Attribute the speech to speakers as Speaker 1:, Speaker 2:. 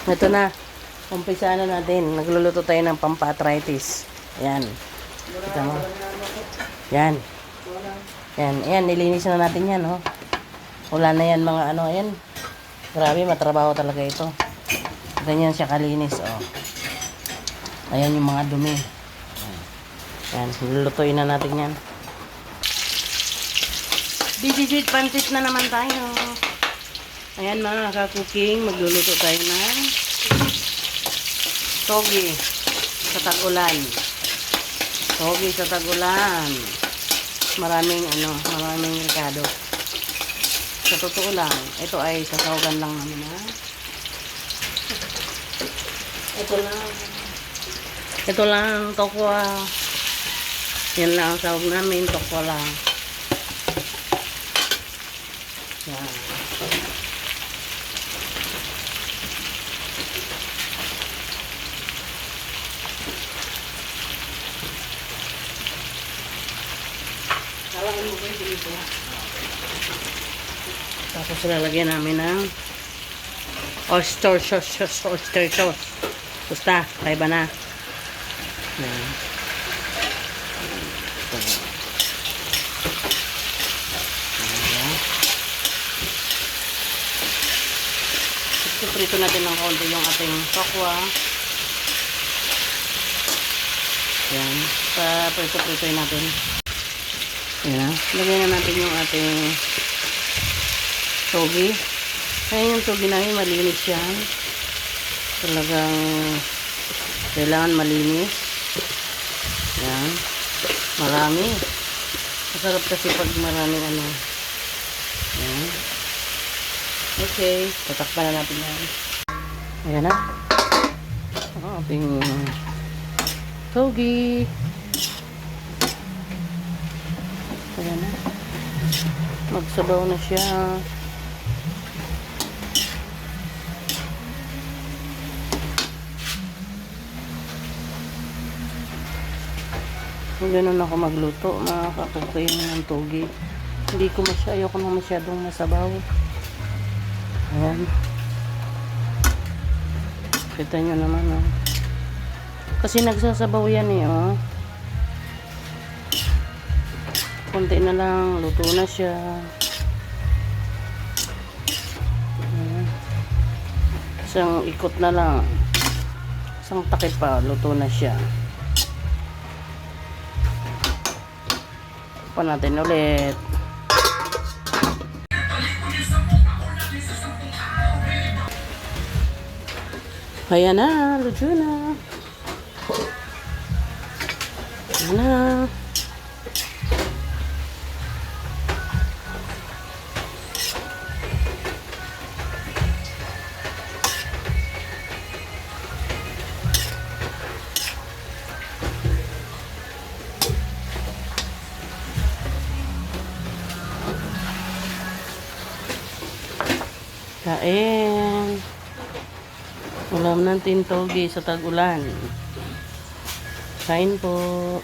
Speaker 1: Ito na. Umpisa na natin. Nagluluto tayo ng pampaarthritis. Ayan. Ito mo. Yan. Yan. Ayan. Nilinis na natin yan. Oh. Wala na yan mga ano. Ayan. Grabe. Matrabaho talaga ito. Ganyan siya kalinis. Oh. Ayan yung mga dumi. Ayan. Lulutuin na natin yan. Busy pansit na naman tayo. Ayan mga ka-cooking, magluluto tayo ng togi sa tag-ulan. Togi sa tag-ulan. Maraming ricado. Sa totoo lang, ito ay sasawagan lang namin ha. Ito lang, tokwa. Yan lang ang sawag namin, tokwa lang. Yan. Tapos lalagyan namin ng oyster sauce. Basta, kaiba na. Yan. Prito natin ng konti yung ating tokwa. Yan. Prito-pritoin natin. Yan. Lagyan na natin yung ating togi. Ayan yung togi namin. Malinis yan. Talagang kailangan malinis. Yan. Marami. Masarap kasi pag maraming ano. Yan. Okay. Tatakpan na natin yan. Ayan na. Ating togi. Ayan na. Magsabaw na siya. Ganun ako magluto, mga kakukuyin ng togi. Hindi ko ayoko na masyadong masabaw. Ayan. Kita nyo naman, oh. Kasi nagsasabaw yan, eh, oh. Kunti na lang, luto na siya. Ayan. Isang ikot na lang. Isang takip pa, luto na siya. Pa natin ulit. Ayan na, luto na. Ayan na. Kain. Ulam ng tintogi sa tag-ulan. Kain po.